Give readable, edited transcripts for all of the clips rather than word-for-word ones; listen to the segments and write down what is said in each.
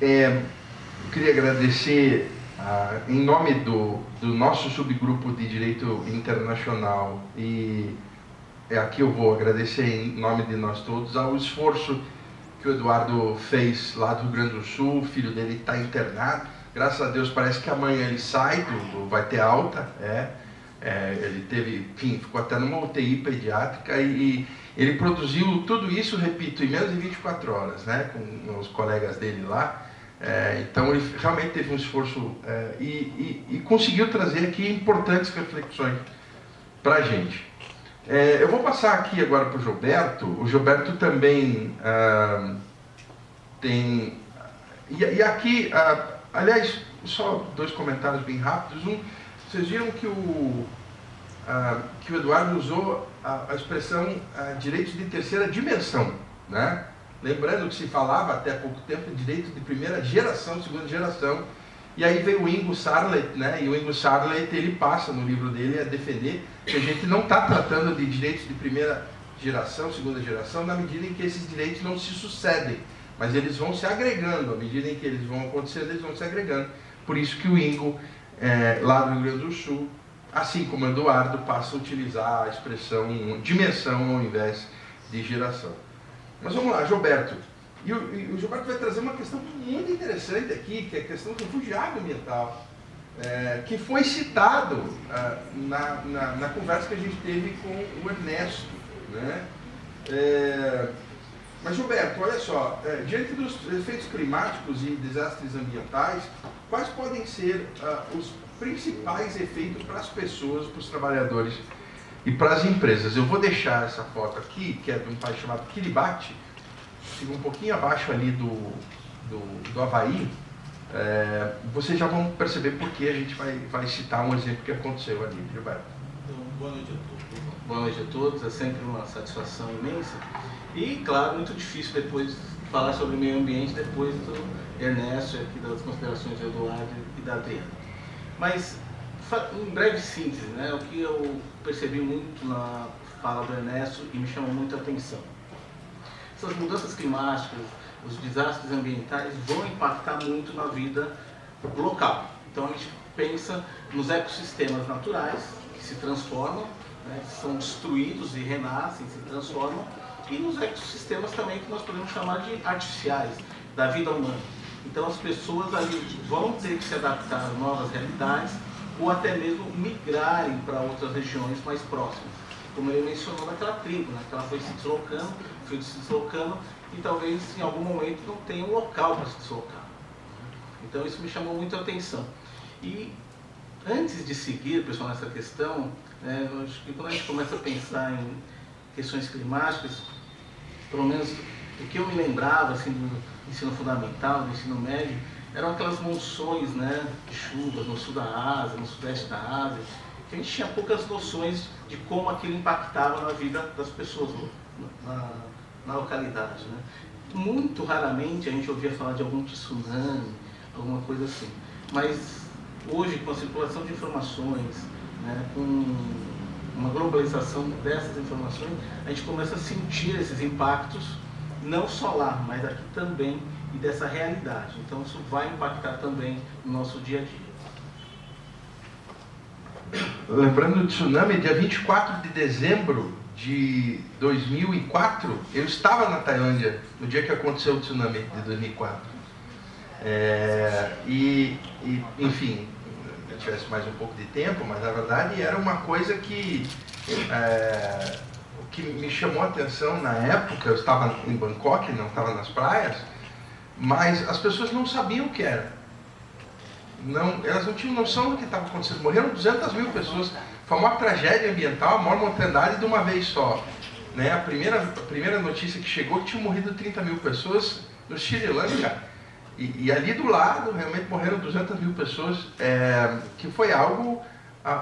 Eu queria agradecer, em nome do nosso subgrupo de Direito Internacional, e aqui eu vou agradecer em nome de nós todos, ao esforço que o Eduardo fez lá do Rio Grande do Sul. O filho dele está internado, graças a Deus parece que amanhã ele sai, vai ter alta, ele teve, enfim, ficou até numa UTI pediátrica e ele produziu tudo isso, repito, em menos de 24 horas, né, com os colegas dele lá. Então ele realmente teve um esforço e conseguiu trazer aqui importantes reflexões para a gente. Eu vou passar aqui agora para o Gilberto. O Gilberto também tem... E aqui, aliás, só dois comentários bem rápidos. Vocês viram que o Eduardo usou a expressão direitos de terceira dimensão, né? Lembrando que se falava até há pouco tempo de direito de primeira geração, segunda geração, e aí veio o Ingo Sarlet, né? E o Ingo Sarlet, ele passa no livro dele a defender que a gente não está tratando de direitos de primeira geração, segunda geração, na medida em que esses direitos não se sucedem, mas eles vão se agregando, à medida em que eles vão acontecendo, eles vão se agregando. Por isso que o Ingo, lá no Rio Grande do Sul, assim como o Eduardo, passa a utilizar a expressão dimensão ao invés de geração. Mas vamos lá, Gilberto. E o Gilberto vai trazer uma questão muito interessante aqui, que é a questão do refugiado ambiental, que foi citado na conversa que a gente teve com o Ernesto, né? Mas, Gilberto, olha só, diante dos efeitos climáticos e desastres ambientais, quais podem ser os principais efeitos para as pessoas, para os trabalhadores e para as empresas? Eu vou deixar essa foto aqui, que é de um país chamado Kiribati, fica um pouquinho abaixo ali do Havaí. Vocês já vão perceber por que a gente vai citar um exemplo que aconteceu ali, Gilberto. Então, boa noite a todos. Boa noite a todos, é sempre uma satisfação imensa. E, claro, muito difícil depois falar sobre o meio ambiente depois do Ernesto, aqui das considerações do Eduardo e da Adriana. Mas, em breve síntese, né, o que eu percebi muito na fala do Ernesto e me chamou muito a atenção. Essas mudanças climáticas, os desastres ambientais vão impactar muito na vida local. Então a gente pensa nos ecossistemas naturais que se transformam, né, que são destruídos e renascem, se transformam, e nos ecossistemas também que nós podemos chamar de artificiais, da vida humana. Então as pessoas ali vão ter que se adaptar a novas realidades ou até mesmo migrarem para outras regiões mais próximas. Como ele mencionou naquela tribo, né, que ela foi se deslocando e talvez em algum momento não tenha um local para se deslocar. Então isso me chamou muito a atenção. E antes de seguir, pessoal, nessa questão, eu acho que quando a gente começa a pensar em questões climáticas, pelo menos o que eu me lembrava assim, do ensino fundamental, do ensino médio, eram aquelas monções, né, de chuvas no sul da Ásia, no sudeste da Ásia, que a gente tinha poucas noções de como aquilo impactava na vida das pessoas na localidade, né? Muito raramente a gente ouvia falar de algum tsunami, alguma coisa assim. Mas hoje, com a circulação de informações, né, com uma globalização dessas informações, a gente começa a sentir esses impactos, não só lá, mas aqui também, e dessa realidade. Então isso vai impactar também no nosso dia a dia. Lembrando do tsunami, dia 24 de dezembro de 2004, eu estava na Tailândia no dia que aconteceu o tsunami de 2004. Enfim, se eu tivesse mais um pouco de tempo, mas na verdade era uma coisa que o que me chamou a atenção na época. Eu estava em Bangkok, não estava nas praias, mas as pessoas não sabiam o que era. Elas não tinham noção do que estava acontecendo. Morreram 200 mil pessoas. Foi uma tragédia ambiental, a maior mortandade de uma vez só, né? A primeira notícia que chegou, que tinham morrido 30 mil pessoas no Sri Lanka. E ali do lado, realmente morreram 200 mil pessoas, que foi algo,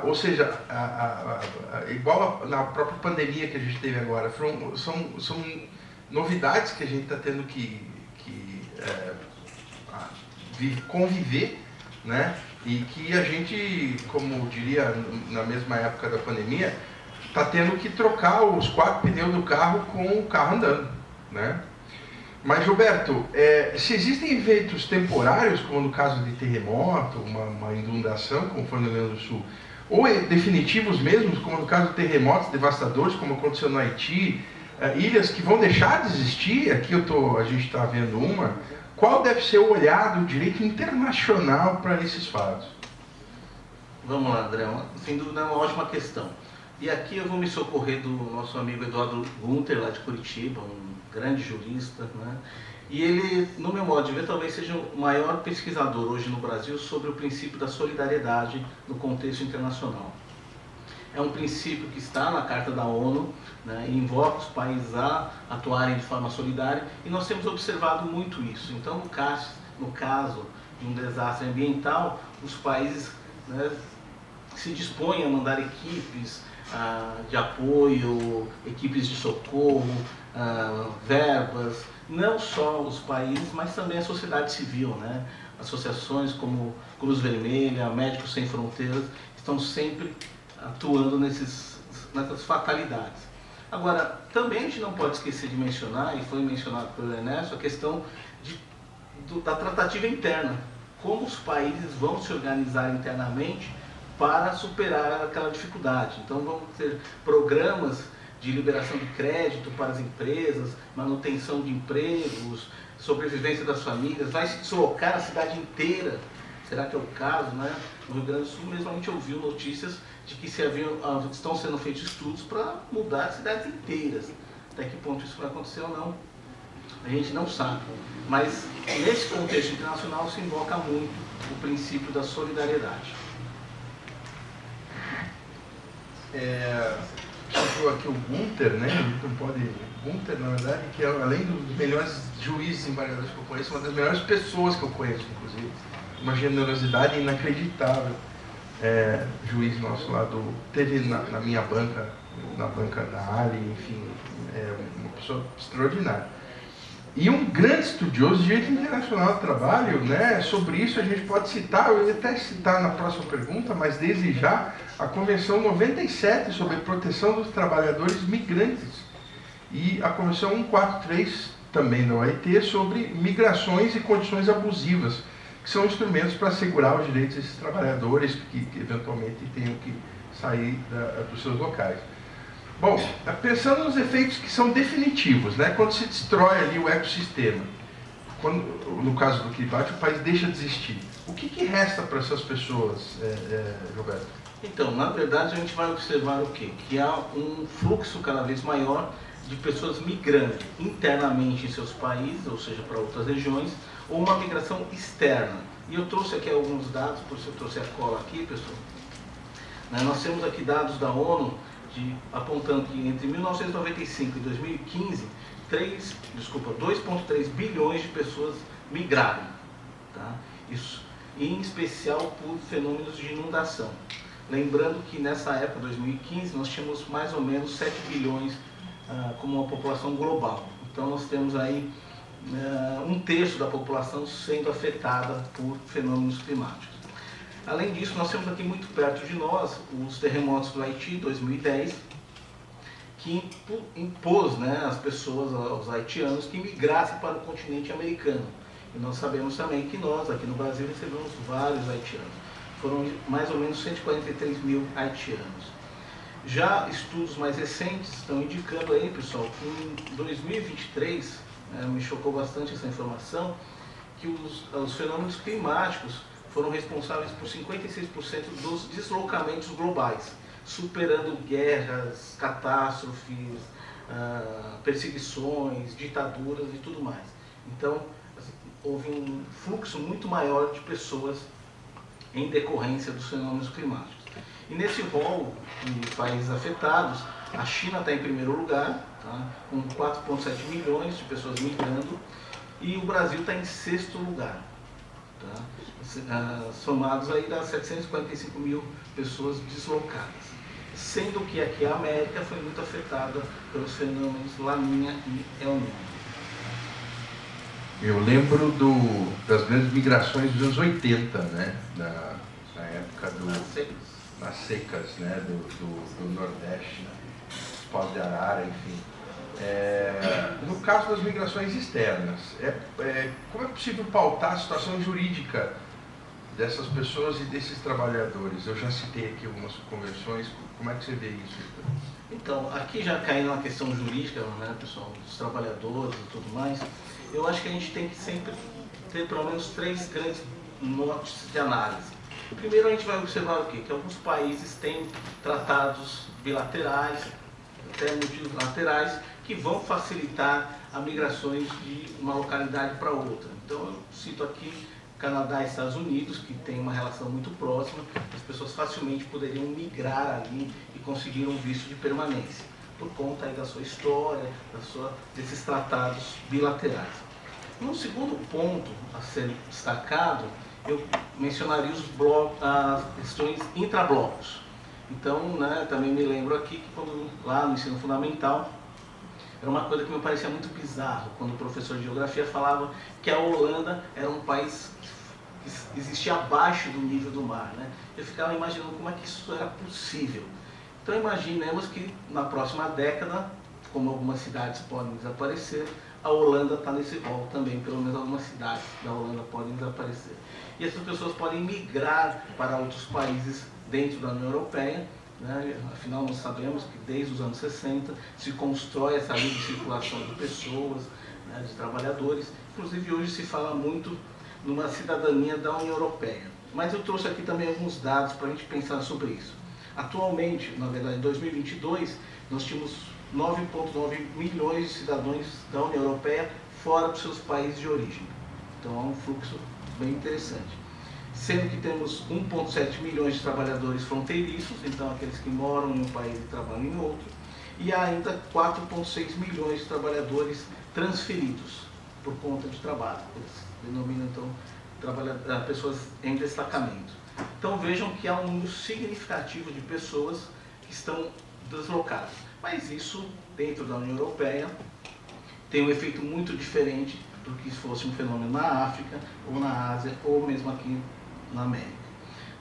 ou seja, igual na própria pandemia que a gente teve agora. São novidades que a gente está tendo que conviver, né? E que a gente, como diria na mesma época da pandemia, está tendo que trocar os 4 pneus do carro com o carro andando, né? Mas, Gilberto, se existem eventos temporários, como no caso de terremoto, uma inundação, como foi no Rio Grande do Sul, ou definitivos mesmo, como no caso de terremotos devastadores, como aconteceu no Haiti, ilhas que vão deixar de existir, aqui a gente está vendo uma, qual deve ser o olhar do direito internacional para esses fatos? Vamos lá, André, sem dúvida é uma ótima questão. E aqui eu vou me socorrer do nosso amigo Eduardo Gunter, lá de Curitiba, um grande jurista, né? E ele, no meu modo de ver, talvez seja o maior pesquisador hoje no Brasil sobre o princípio da solidariedade no contexto internacional. É um princípio que está na Carta da ONU, né, e invoca os países a atuarem de forma solidária, e nós temos observado muito isso. Então, no caso de um desastre ambiental, os países, né, se dispõem a mandar equipes de apoio, equipes de socorro, verbas, não só os países, mas também a sociedade civil, né? Associações como Cruz Vermelha, Médicos Sem Fronteiras, estão sempre atuando nessas fatalidades. Agora, também a gente não pode esquecer de mencionar, e foi mencionado pelo Ernesto, a questão da tratativa interna. Como os países vão se organizar internamente para superar aquela dificuldade. Então vamos ter programas de liberação de crédito para as empresas, manutenção de empregos, sobrevivência das famílias, vai se deslocar a cidade inteira. Será que é o caso, né? No Rio Grande do Sul mesmo a gente ouviu notícias de que estão sendo feitos estudos para mudar cidades inteiras. Até que ponto isso vai acontecer ou não, a gente não sabe. Mas nesse contexto internacional se invoca muito o princípio da solidariedade. Citou aqui o Gunter, né? Não pode. Gunter, na verdade, que é, além dos melhores juízes embargadores que eu conheço, uma das melhores pessoas que eu conheço, inclusive. Uma generosidade inacreditável. Juiz nosso lá teve na minha banca, na banca da Ali, enfim, uma pessoa extraordinária. E um grande estudioso de direito internacional do trabalho, né? Sobre isso a gente pode citar, eu ia até citar na próxima pergunta, mas desde já, a Convenção 97 sobre a proteção dos trabalhadores migrantes e a Convenção 143, também da OIT, sobre migrações e condições abusivas, que são instrumentos para assegurar os direitos desses trabalhadores que eventualmente tenham que sair dos seus locais. Bom, pensando nos efeitos que são definitivos, né? Quando se destrói ali o ecossistema, no caso do Kiribati, o país deixa de existir. O que resta para essas pessoas, Roberto? Então, na verdade, a gente vai observar o quê? Que há um fluxo cada vez maior de pessoas migrando internamente em seus países, ou seja, para outras regiões, ou uma migração externa. E eu trouxe aqui alguns dados, por isso eu trouxe a cola aqui, pessoal. Nós temos aqui dados da ONU, apontando que entre 1995 e 2015, 2,3 bilhões de pessoas migraram. Tá? Isso, em especial por fenômenos de inundação. Lembrando que nessa época, 2015, nós tínhamos mais ou menos 7 bilhões como uma população global. Então nós temos aí um terço da população sendo afetada por fenômenos climáticos. Além disso, nós temos aqui muito perto de nós os terremotos do Haiti, 2010, que impôs, né, às pessoas, aos haitianos, que migrassem para o continente americano. E nós sabemos também que nós, aqui no Brasil, recebemos vários haitianos. Foram mais ou menos 143 mil haitianos. Já estudos mais recentes estão indicando aí, pessoal, que em 2023, me chocou bastante essa informação, que os fenômenos climáticos foram responsáveis por 56% dos deslocamentos globais, superando guerras, catástrofes, perseguições, ditaduras e tudo mais. Então, houve um fluxo muito maior de pessoas em decorrência dos fenômenos climáticos. E nesse rol de países afetados, a China está em primeiro lugar, tá, com 4,7 milhões de pessoas migrando, e o Brasil está em sexto lugar. Tá? Somados aí dá 745 mil pessoas deslocadas. Sendo que aqui a América foi muito afetada pelos fenômenos Laninha e El Niño. Eu lembro das grandes migrações dos anos 80, né? Na época das secas, né? do Nordeste, né? Pós de Arara, enfim. No caso das migrações externas, como é possível pautar a situação jurídica dessas pessoas e desses trabalhadores? Eu já citei aqui algumas conversões, como é que você vê isso? Então, aqui já caindo na questão jurídica, né, pessoal, dos trabalhadores e tudo mais, eu acho que a gente tem que sempre ter pelo menos 3 grandes nortes de análise. Primeiro, a gente vai observar o quê? Que alguns países têm tratados bilaterais, até multilaterais, que vão facilitar as migrações de uma localidade para outra. Então, eu cito aqui Canadá e Estados Unidos, que tem uma relação muito próxima, as pessoas facilmente poderiam migrar ali e conseguir um visto de permanência, por conta aí da sua história, desses tratados bilaterais. Um segundo ponto a ser destacado, eu mencionaria as questões intrablocos. Então, né, também me lembro aqui que quando lá no ensino fundamental, era uma coisa que me parecia muito bizarro, quando o professor de geografia falava que a Holanda era um país que existia abaixo do nível do mar, né? Eu ficava imaginando como é que isso era possível. Então imaginemos que na próxima década, como algumas cidades podem desaparecer, a Holanda está nesse rol também, pelo menos algumas cidades da Holanda podem desaparecer. E essas pessoas podem migrar para outros países dentro da União Europeia, né? Afinal, nós sabemos que desde os anos 60 se constrói essa livre circulação de pessoas, né, de trabalhadores. Inclusive hoje se fala muito numa cidadania da União Europeia. Mas eu trouxe aqui também alguns dados para a gente pensar sobre isso. Atualmente, na verdade, em 2022, nós tínhamos 9,9 milhões de cidadãos da União Europeia fora dos seus países de origem. Então é um fluxo bem interessante. Sendo que temos 1,7 milhões de trabalhadores fronteiriços, então aqueles que moram em um país e trabalham em outro, e ainda 4,6 milhões de trabalhadores transferidos por conta de trabalho. Eles denominam então pessoas em destacamento. Então vejam que há um número significativo de pessoas que estão deslocadas. Mas isso, dentro da União Europeia, tem um efeito muito diferente do que se fosse um fenômeno na África, ou na Ásia, ou mesmo aqui na América.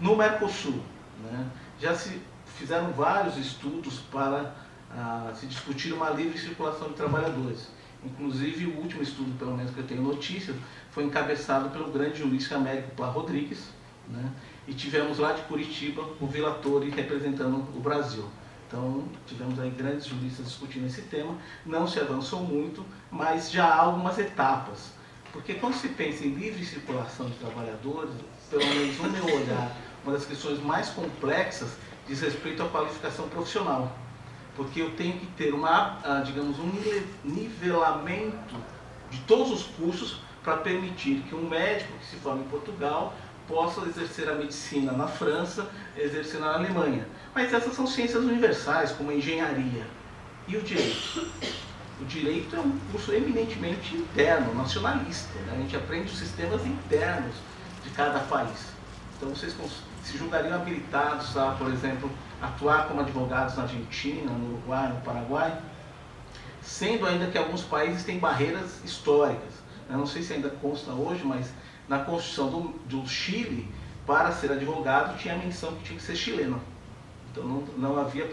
No Mercosul, né, já se fizeram vários estudos para se discutir uma livre circulação de trabalhadores. Inclusive, o último estudo, pelo menos que eu tenho notícia, foi encabeçado pelo grande jurista Américo Plá Rodrigues, né, e tivemos lá de Curitiba o Vila Torre representando o Brasil. Então, tivemos aí grandes juristas discutindo esse tema, não se avançou muito, mas já há algumas etapas. Porque quando se pensa em livre circulação de trabalhadores, pelo menos no meu olhar, uma das questões mais complexas diz respeito à qualificação profissional. Porque eu tenho que ter digamos, um nivelamento de todos os cursos para permitir que um médico que se forma em Portugal possa exercer a medicina na França, exercer na Alemanha. Mas essas são ciências universais, como a engenharia. E o direito? O direito é um curso eminentemente interno, nacionalista, né? A gente aprende os sistemas internos de cada país. Então vocês se julgariam habilitados a, por exemplo, atuar como advogados na Argentina, no Uruguai, no Paraguai, sendo ainda que alguns países têm barreiras históricas. Eu não sei se ainda consta hoje, mas na Constituição do Chile, para ser advogado, tinha a menção que tinha que ser chileno. Então não havia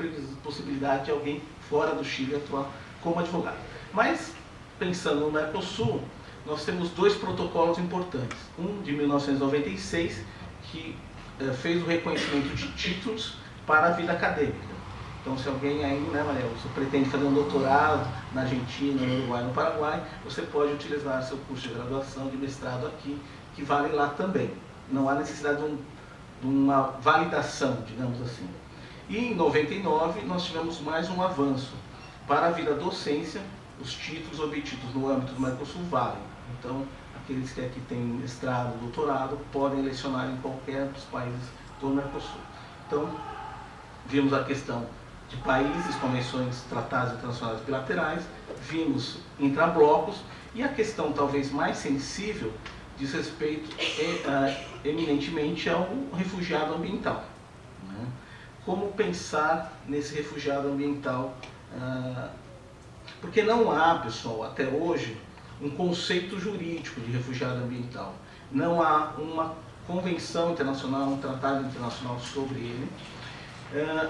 possibilidade de alguém fora do Chile atuar como advogado. Mas, pensando no Mercosul, nós temos 2 protocolos importantes. Um de 1996, que fez o reconhecimento de títulos para a vida acadêmica. Então, se alguém aí, né, Maria, você pretende fazer um doutorado na Argentina, no Uruguai, no Paraguai, você pode utilizar seu curso de graduação, de mestrado aqui, que vale lá também. Não há necessidade de uma validação, digamos assim. E em 99 nós tivemos mais um avanço. Para a vida docência, os títulos obtidos no âmbito do Mercosul valem. Então, aqueles que aqui têm mestrado, doutorado, podem lecionar em qualquer dos países do Mercosul. Então, vimos a questão de países, convenções, tratados internacionais bilaterais, vimos intrablocos, e a questão talvez mais sensível diz respeito eminentemente ao refugiado ambiental. Né? Como pensar nesse refugiado ambiental? Porque não há, pessoal, até hoje, um conceito jurídico de refugiado ambiental. Não há uma convenção internacional, um tratado internacional sobre ele,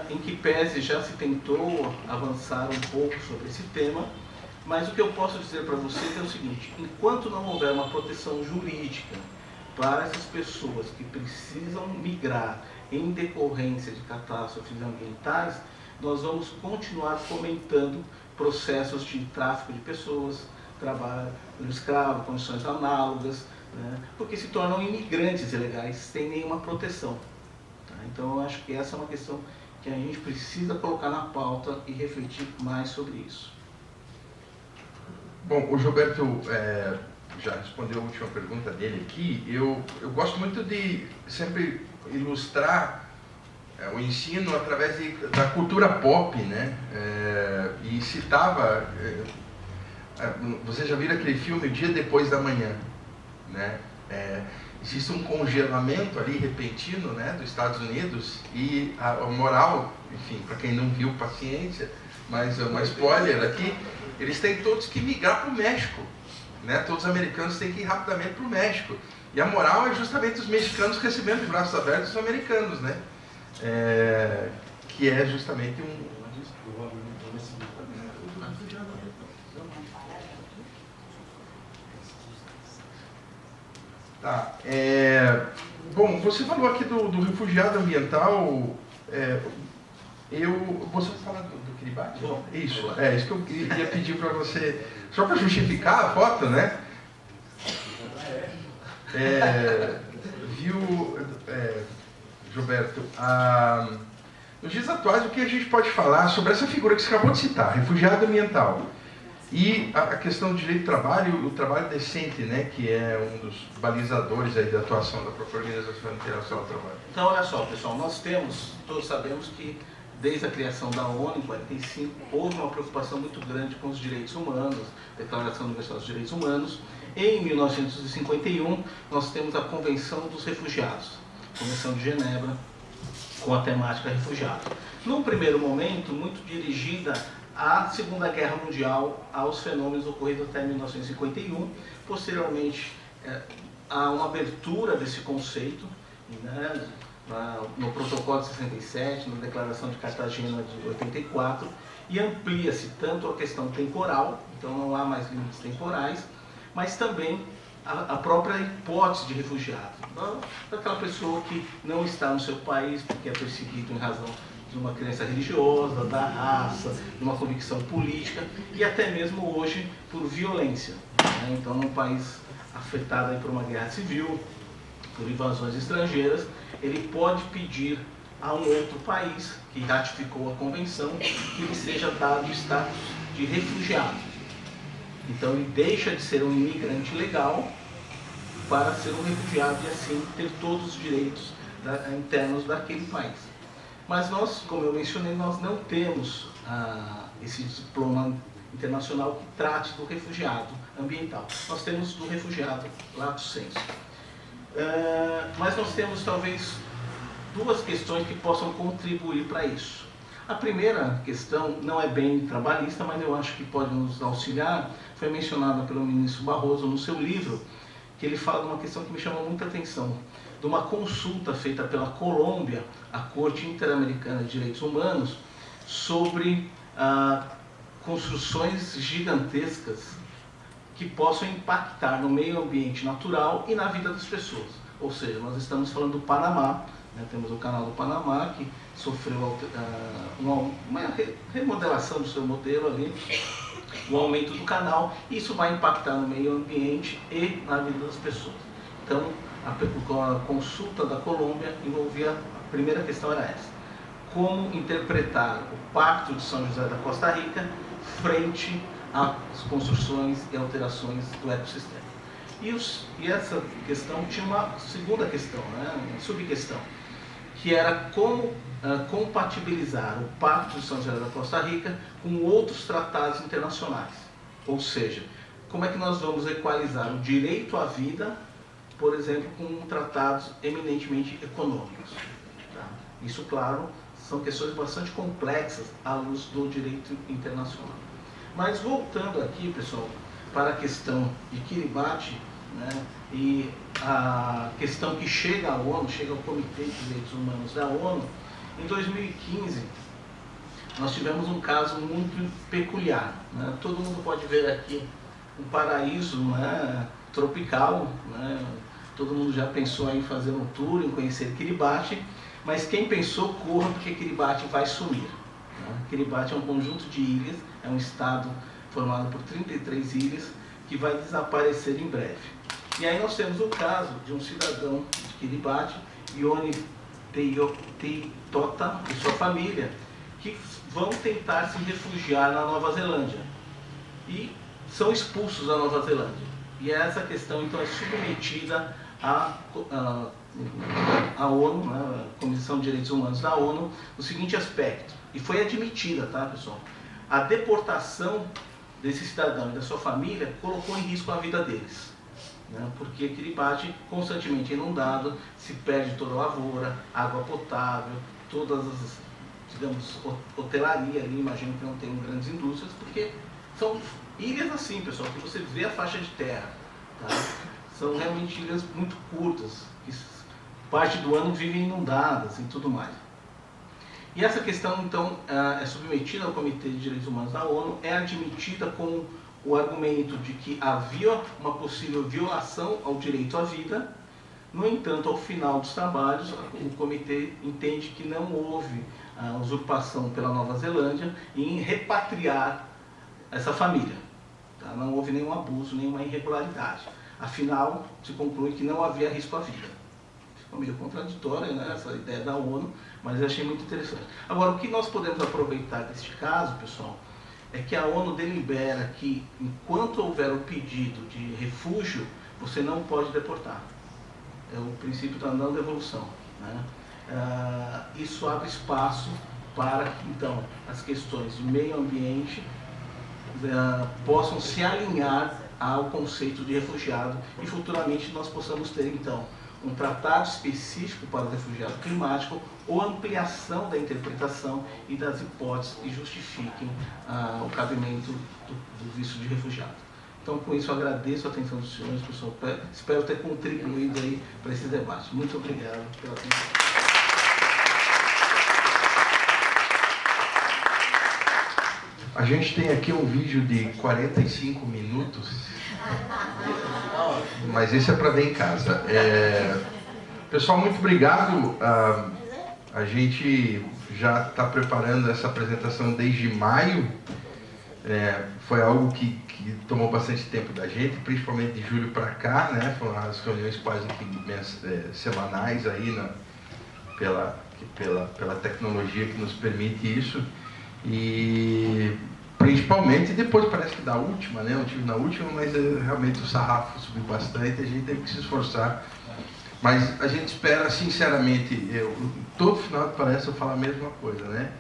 em que pese já se tentou avançar um pouco sobre esse tema, Mas o que eu posso dizer para vocês é o seguinte: enquanto não houver uma proteção jurídica para essas pessoas que precisam migrar em decorrência de catástrofes ambientais, nós vamos continuar fomentando processos de tráfico de pessoas, trabalho escravo, condições análogas, né, porque se tornam imigrantes ilegais sem nenhuma proteção. Tá? Então eu acho que essa é uma questão que a gente precisa colocar na pauta e refletir mais sobre isso. Bom, o Gilberto já respondeu a última pergunta dele aqui. Eu gosto muito de sempre ilustrar o ensino através da cultura pop, né? E citava, vocês já viram aquele filme O Dia Depois da Manhã, né? Existe um congelamento ali repentino, né, dos Estados Unidos, e a moral, enfim, para quem não viu, paciência, mas é uma spoiler aqui, eles têm todos que migrar para o México, né? Todos os americanos têm que ir rapidamente para o México. E a moral é justamente os mexicanos recebendo de braços abertos os americanos, né? Que é justamente Tá. Bom, você falou aqui do refugiado ambiental. Você vai falar do Kiribati? Isso que eu queria pedir para você, só para justificar a foto, né? Gilberto, nos dias atuais, o que a gente pode falar sobre essa figura que você acabou de citar, refugiado ambiental, e a questão do direito do trabalho, o trabalho decente, né, que é um dos balizadores aí da atuação da própria Organização Internacional do Trabalho? Então, olha só, pessoal, todos sabemos que desde a criação da ONU, em 1945, houve uma preocupação muito grande com os direitos humanos, Declaração Universal dos Direitos Humanos. Em 1951, nós temos a Convenção dos Refugiados, Convenção de Genebra, com a temática refugiado. Num primeiro momento, muito dirigida à Segunda Guerra Mundial, aos fenômenos ocorridos até 1951. Posteriormente, há uma abertura desse conceito, né, no Protocolo de 67, na Declaração de Cartagena de 84, e amplia-se tanto a questão temporal, então não há mais limites temporais, mas também a própria hipótese de refugiado, daquela pessoa que não está no seu país porque é perseguido em razão de uma crença religiosa, da raça, de uma convicção política e até mesmo hoje por violência, né? Então, num país afetado aí por uma guerra civil, por invasões estrangeiras, ele pode pedir a um outro país que ratificou a convenção que lhe seja dado o status de refugiado. Então ele deixa de ser um imigrante legal para ser um refugiado e assim ter todos os direitos internos daquele país. Mas nós, como eu mencionei, nós não temos esse diploma internacional que trate do refugiado ambiental. Nós temos do refugiado lato sensu. Mas nós temos talvez duas questões que possam contribuir para isso. A primeira questão não é bem trabalhista, mas eu acho que pode nos auxiliar. Foi mencionada pelo ministro Barroso no seu livro, que ele fala de uma questão que me chamou muita atenção, de uma consulta feita pela Colômbia, a Corte Interamericana de Direitos Humanos, sobre construções gigantescas que possam impactar no meio ambiente natural e na vida das pessoas. Ou seja, nós estamos falando do Panamá, né? Temos o canal do Panamá, que sofreu uma remodelação do seu modelo ali, o aumento do canal, e isso vai impactar no meio ambiente e na vida das pessoas. Então, a consulta da Colômbia envolvia, a primeira questão era essa: como interpretar o Pacto de São José da Costa Rica frente às construções e alterações do ecossistema. E essa questão tinha uma segunda questão, né, uma subquestão, que era como compatibilizar o Pacto de São José da Costa Rica com outros tratados internacionais. Ou seja, como é que nós vamos equalizar o direito à vida, por exemplo, com tratados eminentemente econômicos. Tá? Isso, claro, são questões bastante complexas à luz do direito internacional. Mas voltando aqui, pessoal, para a questão de Kiribati, né, e a questão que chega à ONU, chega ao Comitê de Direitos Humanos da ONU, em 2015, nós tivemos um caso muito peculiar, né? Todo mundo pode ver aqui um paraíso, né, tropical, né? Todo mundo já pensou em fazer um tour, em conhecer Kiribati, mas quem pensou, corra, porque Kiribati vai sumir, né? Kiribati é um conjunto de ilhas, é um estado formado por 33 ilhas, que vai desaparecer em breve. E aí nós temos o caso de um cidadão de Kiribati, Ioni Teitota e sua família, que vão tentar se refugiar na Nova Zelândia e são expulsos da Nova Zelândia. E essa questão então é submetida à ONU, né, a Comissão de Direitos Humanos da ONU, no seguinte aspecto, e foi admitida, tá, pessoal? A deportação desse cidadão e da sua família colocou em risco a vida deles, né, porque Kiribati constantemente inundado, se perde toda a lavoura, água potável, todas as, digamos, hotelaria ali, imagino que não tenham grandes indústrias, porque são ilhas assim, pessoal, que você vê a faixa de terra, tá? São realmente ilhas muito curtas, que parte do ano vivem inundadas e tudo mais. E essa questão, então, é submetida ao Comitê de Direitos Humanos da ONU, é admitida com o argumento de que havia uma possível violação ao direito à vida. No entanto, ao final dos trabalhos, o comitê entende que não houve usurpação pela Nova Zelândia em repatriar essa família. Tá? Não houve nenhum abuso, nenhuma irregularidade. Afinal, se conclui que não havia risco à vida. Ficou meio contraditória, né, essa ideia da ONU, mas eu achei muito interessante. Agora, o que nós podemos aproveitar deste caso, pessoal, é que a ONU delibera que, enquanto houver o pedido de refúgio, você não pode deportar. É o princípio da não devolução, né? Isso abre espaço para que, então, as questões de meio ambiente possam se alinhar ao conceito de refugiado e futuramente nós possamos ter, então, um tratado específico para o refugiado climático ou ampliação da interpretação e das hipóteses que justifiquem o cabimento do visto de refugiado. Então, com isso, eu agradeço a atenção dos senhores, pessoal. Espero ter contribuído aí para esse debate. Muito obrigado pela atenção. A gente tem aqui um vídeo de 45 minutos, mas esse é para ver em casa. Pessoal, muito obrigado. A gente já está preparando essa apresentação desde maio. Foi algo que tomou bastante tempo da gente, principalmente de julho para cá, né? Foram as reuniões quase que semanais aí pela tecnologia que nos permite isso. E principalmente depois, parece que da última, né? Eu tive na última, mas realmente o sarrafo subiu bastante, a gente teve que se esforçar. Mas a gente espera, sinceramente, todo final parece eu falar a mesma coisa, né?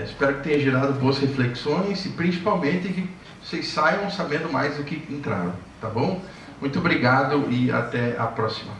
Espero que tenha gerado boas reflexões e principalmente que vocês saiam sabendo mais do que entraram, tá bom? Muito obrigado e até a próxima.